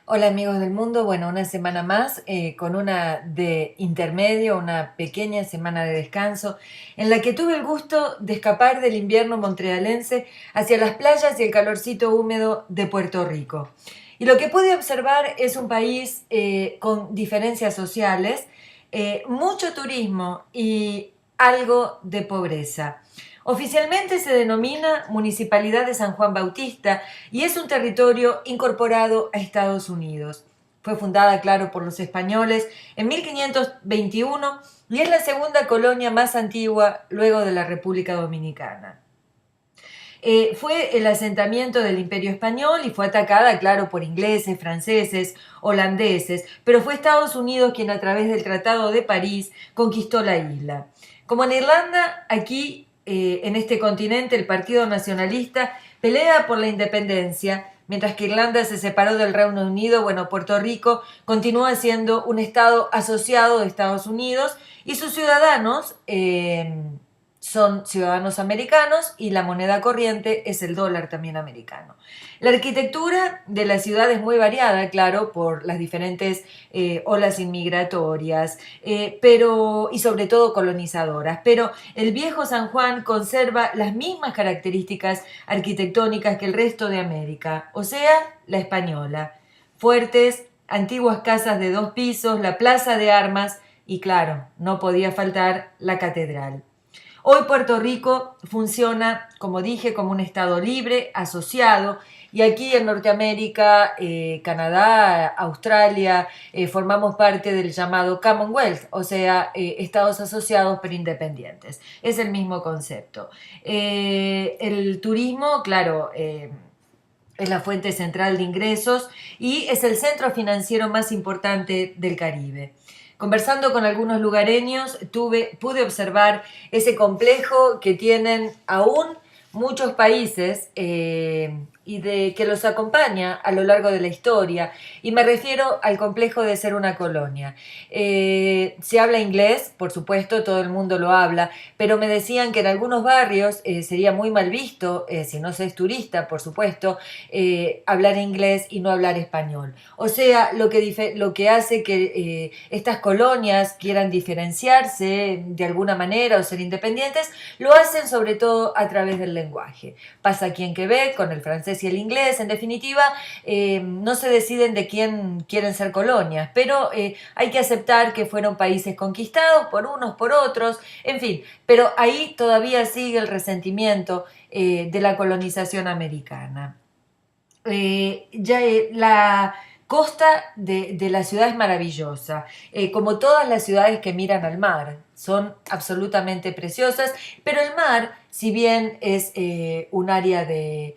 Hola amigos del mundo, bueno, una semana más con una de intermedio, una pequeña semana de descanso en la que tuve el gusto de escapar del invierno montrealense hacia las playas y el calorcito húmedo de Puerto Rico. Y lo que pude observar es un país con diferencias sociales, mucho turismo y algo de pobreza. Oficialmente se denomina Municipalidad de San Juan Bautista y es un territorio incorporado a Estados Unidos. Fue fundada, claro, por los españoles en 1521 y es la segunda colonia más antigua luego de la República Dominicana. Fue el asentamiento del Imperio Español y fue atacada, claro, por ingleses, franceses, holandeses, pero fue Estados Unidos quien a través del Tratado de París conquistó la isla. Como en Irlanda, aquí en este continente el Partido Nacionalista pelea por la independencia, mientras que Irlanda se separó del Reino Unido. Bueno, Puerto Rico continúa siendo un estado asociado de Estados Unidos y sus ciudadanos son ciudadanos americanos y la moneda corriente es el dólar también americano. La arquitectura de la ciudad es muy variada, claro, por las diferentes olas inmigratorias, y sobre todo colonizadoras, pero el viejo San Juan conserva las mismas características arquitectónicas que el resto de América, o sea, la española. Fuertes, antiguas casas de 2 pisos, la plaza de armas y, claro, no podía faltar la catedral. Hoy Puerto Rico funciona, como dije, como un estado libre, asociado, y aquí en Norteamérica, Canadá, Australia, formamos parte del llamado Commonwealth, o sea, estados asociados pero independientes. Es el mismo concepto. El turismo, claro, es la fuente central de ingresos y es el centro financiero más importante del Caribe. Conversando con algunos lugareños, pude observar ese complejo que tienen aún muchos países y que los acompaña a lo largo de la historia. Y me refiero al complejo de ser una colonia. Se habla inglés, por supuesto, todo el mundo lo habla, pero me decían que en algunos barrios sería muy mal visto, si no se es turista, por supuesto, hablar inglés y no hablar español. O sea, lo que hace que estas colonias quieran diferenciarse de alguna manera o ser independientes, lo hacen sobre todo a través del lenguaje. Pasa aquí en Quebec con el francés y el inglés, en definitiva, no se deciden de quién quieren ser colonias, pero hay que aceptar que fueron países conquistados por unos, por otros, en fin, pero ahí todavía sigue el resentimiento de la colonización americana. La costa de la ciudad es maravillosa, como todas las ciudades que miran al mar, son absolutamente preciosas, pero el mar, si bien es un área de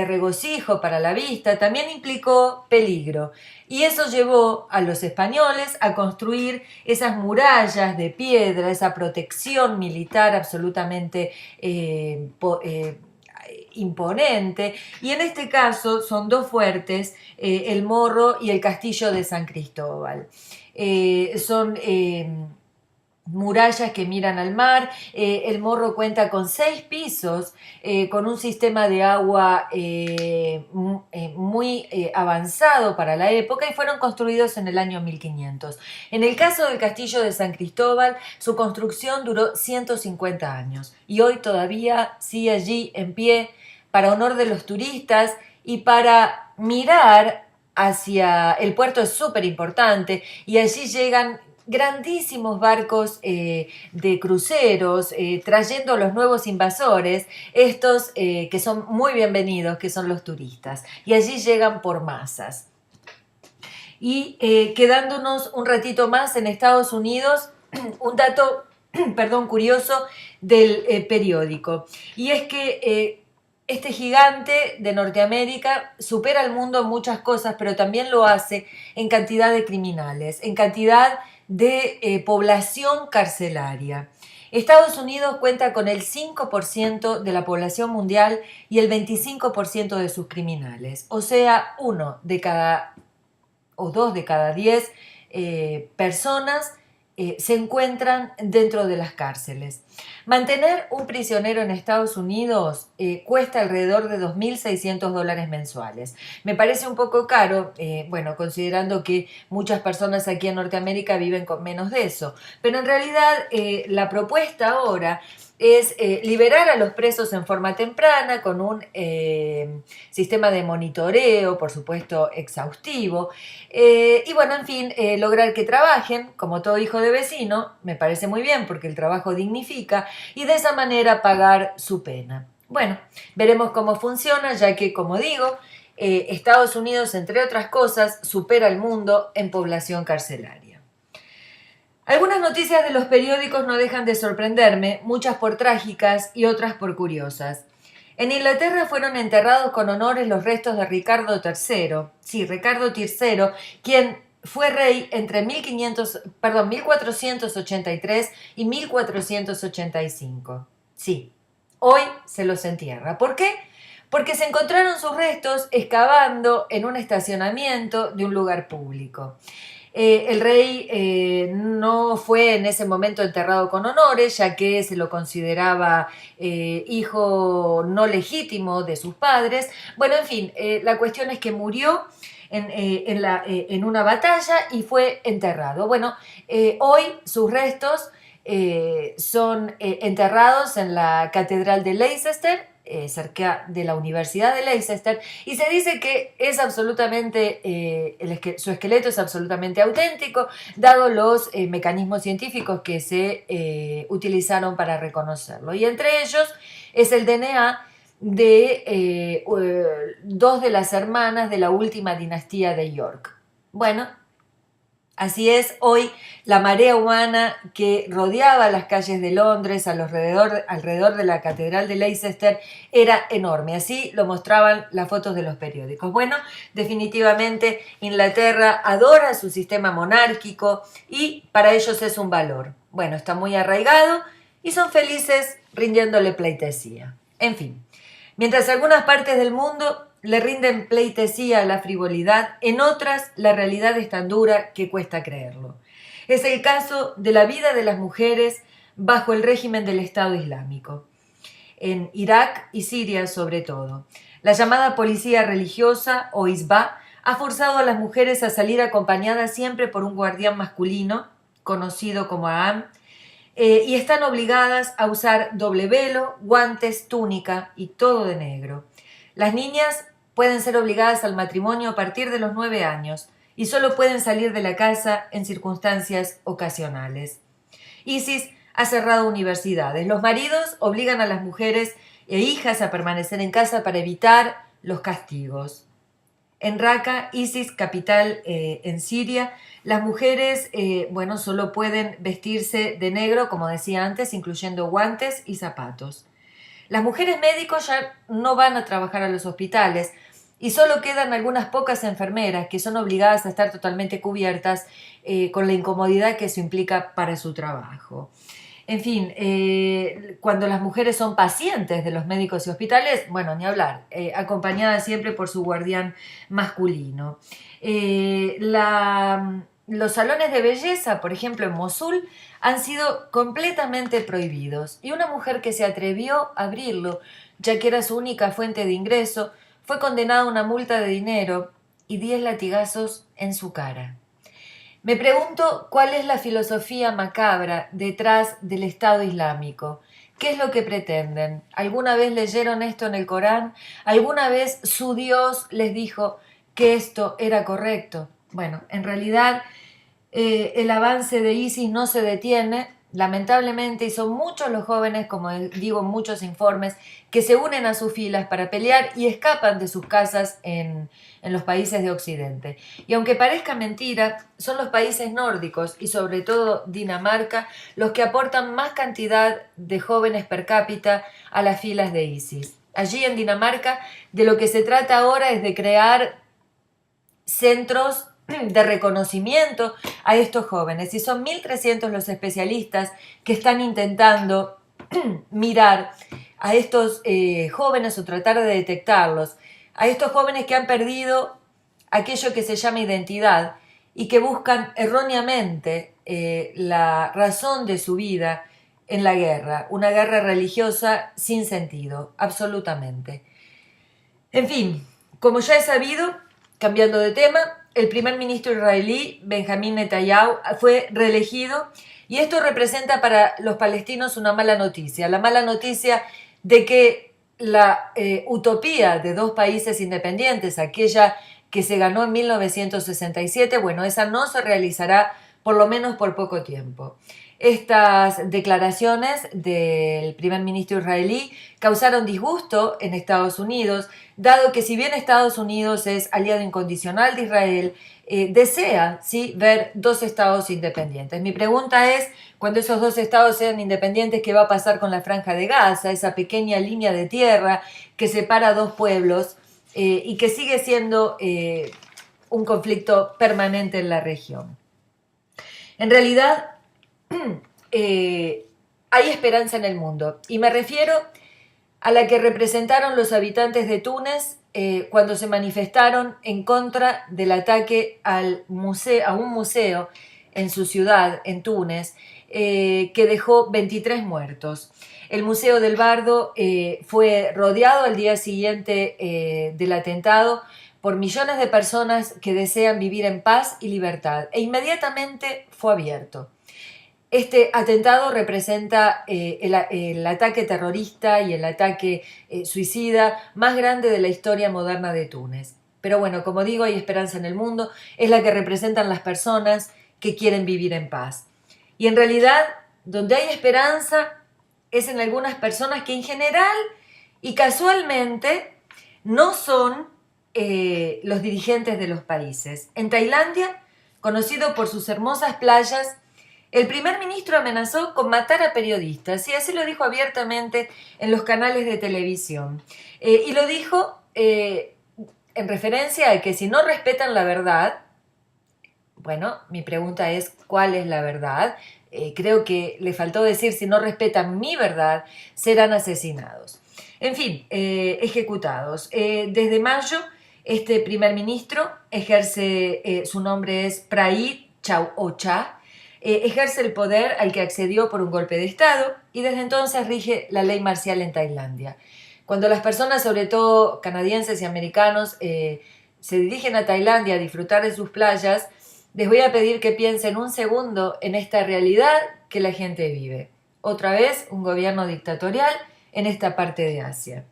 regocijo para la vista, también implicó peligro. Y eso llevó a los españoles a construir esas murallas de piedra, esa protección militar absolutamente imponente, y en este caso son dos fuertes, el Morro y el Castillo de San Cristóbal. Son murallas que miran al mar. El Morro cuenta con 6 pisos, con un sistema de agua muy avanzado para la época, y fueron construidos en el año 1500. En el caso del Castillo de San Cristóbal, su construcción duró 150 años y hoy todavía sigue allí en pie para honor de los turistas y para mirar hacia el puerto. Es súper importante y allí llegan grandísimos barcos de cruceros trayendo a los nuevos invasores, estos que son muy bienvenidos, que son los turistas, y allí llegan por masas. Y quedándonos un ratito más en Estados Unidos, un dato, perdón, curioso del periódico, y es que este gigante de Norteamérica supera al mundo en muchas cosas, pero también lo hace en cantidad de criminales, en cantidad de población carcelaria. Estados Unidos cuenta con el 5% de la población mundial y el 25% de sus criminales, o sea, 1 de cada 10 personas se encuentran dentro de las cárceles. Mantener un prisionero en Estados Unidos cuesta alrededor de $2.600 mensuales. Me parece un poco caro, bueno, considerando que muchas personas aquí en Norteamérica viven con menos de eso. Pero en realidad la propuesta ahora es liberar a los presos en forma temprana con un sistema de monitoreo, por supuesto, exhaustivo. Y bueno, en fin, lograr que trabajen, como todo hijo de vecino, me parece muy bien porque el trabajo dignifica, y de esa manera pagar su pena. Bueno, veremos cómo funciona, ya que, como digo, Estados Unidos, entre otras cosas, supera al mundo en población carcelaria. Algunas noticias de los periódicos no dejan de sorprenderme, muchas por trágicas y otras por curiosas. En Inglaterra fueron enterrados con honores los restos de Ricardo III, sí, Ricardo III, quien fue rey entre 1483 y 1485. Sí, hoy se los entierra. ¿Por qué? Porque se encontraron sus restos excavando en un estacionamiento de un lugar público. El rey no fue en ese momento enterrado con honores, ya que se lo consideraba hijo no legítimo de sus padres. Bueno, en fin, la cuestión es que murió en una batalla y fue enterrado. Bueno, hoy sus restos son enterrados en la Catedral de Leicester, cerca de la Universidad de Leicester, y se dice que es absolutamente, su esqueleto es absolutamente auténtico, dado los mecanismos científicos que se utilizaron para reconocerlo. Y entre ellos es el DNA de dos de las hermanas de la última dinastía de York. Bueno, así es, hoy la marea humana que rodeaba las calles de Londres alrededor de la Catedral de Leicester era enorme. Así lo mostraban las fotos de los periódicos. Bueno, definitivamente Inglaterra adora su sistema monárquico y para ellos es un valor. Bueno, está muy arraigado y son felices rindiéndole pleitesía. En fin, mientras algunas partes del mundo le rinden pleitesía a la frivolidad, en otras la realidad es tan dura que cuesta creerlo. Es el caso de la vida de las mujeres bajo el régimen del Estado Islámico, en Irak y Siria sobre todo. La llamada policía religiosa, o Hizbah, ha forzado a las mujeres a salir acompañadas siempre por un guardián masculino, conocido como Aam, y están obligadas a usar doble velo, guantes, túnica y todo de negro. Las niñas pueden ser obligadas al matrimonio a partir de los 9 años y solo pueden salir de la casa en circunstancias ocasionales. ISIS ha cerrado universidades. Los maridos obligan a las mujeres e hijas a permanecer en casa para evitar los castigos. En Raqqa, ISIS, capital en Siria, las mujeres, bueno, solo pueden vestirse de negro, como decía antes, incluyendo guantes y zapatos. Las mujeres médicos ya no van a trabajar a los hospitales y solo quedan algunas pocas enfermeras que son obligadas a estar totalmente cubiertas con la incomodidad que eso implica para su trabajo. En fin, cuando las mujeres son pacientes de los médicos y hospitales, bueno, ni hablar, acompañadas siempre por su guardián masculino. Los salones de belleza, por ejemplo, en Mosul, han sido completamente prohibidos y una mujer que se atrevió a abrirlo, ya que era su única fuente de ingreso, fue condenada a una multa de dinero y 10 latigazos en su cara. Me pregunto cuál es la filosofía macabra detrás del Estado Islámico. ¿Qué es lo que pretenden? ¿Alguna vez leyeron esto en el Corán? ¿Alguna vez su Dios les dijo que esto era correcto? Bueno, en realidad el avance de ISIS no se detiene, lamentablemente, y son muchos los jóvenes, como digo en muchos informes, que se unen a sus filas para pelear y escapan de sus casas en los países de Occidente. Y aunque parezca mentira, son los países nórdicos y sobre todo Dinamarca los que aportan más cantidad de jóvenes per cápita a las filas de ISIS. Allí en Dinamarca de lo que se trata ahora es de crear centros de reconocimiento a estos jóvenes y son 1.300 los especialistas que están intentando mirar a estos jóvenes o tratar de detectarlos, a estos jóvenes que han perdido aquello que se llama identidad y que buscan erróneamente la razón de su vida en la guerra, una guerra religiosa sin sentido, absolutamente. En fin, como ya es sabido, cambiando de tema, el primer ministro israelí, Benjamín Netanyahu, fue reelegido y esto representa para los palestinos una mala noticia, la mala noticia de que la utopía de dos países independientes, aquella que se ganó en 1967, bueno, esa no se realizará por lo menos por poco tiempo. Estas declaraciones del primer ministro israelí causaron disgusto en Estados Unidos, dado que si bien Estados Unidos es aliado incondicional de Israel, desea ¿sí? ver dos estados independientes. Mi pregunta es, cuando esos dos estados sean independientes, ¿qué va a pasar con la Franja de Gaza, esa pequeña línea de tierra que separa dos pueblos y que sigue siendo un conflicto permanente en la región? En realidad, hay esperanza en el mundo y me refiero a la que representaron los habitantes de Túnez cuando se manifestaron en contra del ataque a un museo en su ciudad, en Túnez, que dejó 23 muertos. El Museo del Bardo fue rodeado al día siguiente del atentado por millones de personas que desean vivir en paz y libertad, e inmediatamente fue abierto. Este atentado representa el ataque terrorista y el ataque suicida más grande de la historia moderna de Túnez. Pero bueno, como digo, hay esperanza en el mundo, es la que representan las personas que quieren vivir en paz. Y en realidad, donde hay esperanza es en algunas personas que en general y casualmente no son los dirigentes de los países. En Tailandia, conocido por sus hermosas playas, el primer ministro amenazó con matar a periodistas, y así lo dijo abiertamente en los canales de televisión. Y lo dijo en referencia a que si no respetan la verdad, bueno, mi pregunta es, ¿cuál es la verdad? Creo que le faltó decir, si no respetan mi verdad, serán asesinados. En fin, ejecutados. Desde mayo, este primer ministro ejerce, su nombre es Prayut Chan-o-cha, ejerce el poder al que accedió por un golpe de Estado y desde entonces rige la ley marcial en Tailandia. Cuando las personas, sobre todo canadienses y americanos, se dirigen a Tailandia a disfrutar de sus playas, les voy a pedir que piensen un segundo en esta realidad que la gente vive. Otra vez, un gobierno dictatorial en esta parte de Asia.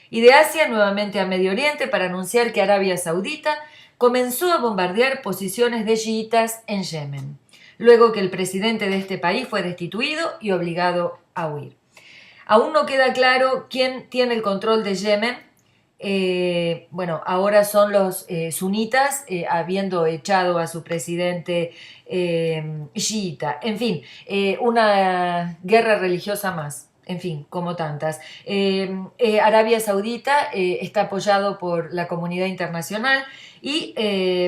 Y de Asia nuevamente a Medio Oriente para anunciar que Arabia Saudita comenzó a bombardear posiciones de chiitas en Yemen, luego que el presidente de este país fue destituido y obligado a huir. Aún no queda claro quién tiene el control de Yemen. Bueno, ahora son los sunitas, habiendo echado a su presidente chiita. En fin, una guerra religiosa más. En fin, como tantas. Arabia Saudita está apoyado por la comunidad internacional y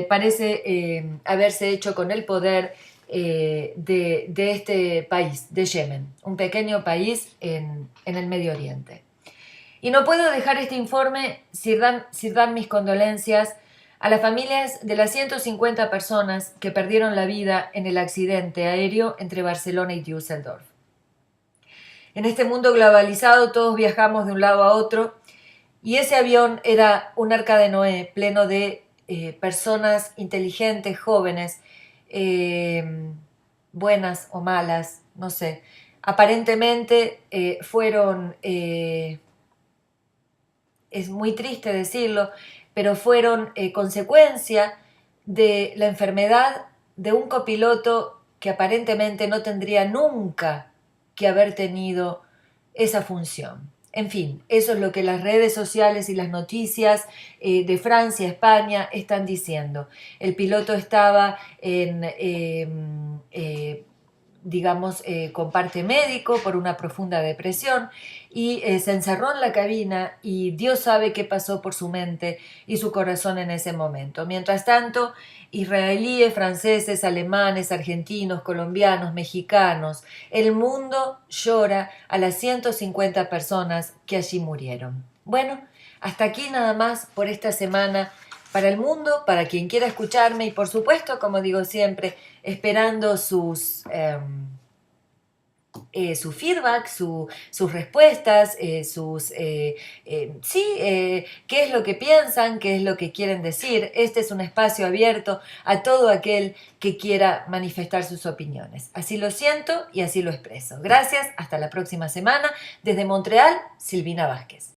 parece haberse hecho con el poder de este país, de Yemen, un pequeño país en el Medio Oriente. Y no puedo dejar este informe sin dar mis condolencias a las familias de las 150 personas que perdieron la vida en el accidente aéreo entre Barcelona y Düsseldorf. En este mundo globalizado todos viajamos de un lado a otro y ese avión era un arca de Noé pleno de personas inteligentes, jóvenes, buenas o malas, no sé. Aparentemente fueron, es muy triste decirlo, pero fueron consecuencia de la enfermedad de un copiloto que aparentemente no tendría nunca que haber tenido esa función. En fin, eso es lo que las redes sociales y las noticias de Francia, España están diciendo. El piloto estaba digamos, con parte médico por una profunda depresión y se encerró en la cabina y Dios sabe qué pasó por su mente y su corazón en ese momento. Mientras tanto, israelíes, franceses, alemanes, argentinos, colombianos, mexicanos, el mundo llora a las 150 personas que allí murieron. Bueno, hasta aquí nada más por esta semana para el mundo, para quien quiera escucharme y por supuesto, como digo siempre, esperando sus su feedback, sus respuestas, qué es lo que piensan, qué es lo que quieren decir. Este es un espacio abierto a todo aquel que quiera manifestar sus opiniones. Así lo siento y así lo expreso. Gracias, hasta la próxima semana. Desde Montreal, Silvina Vázquez.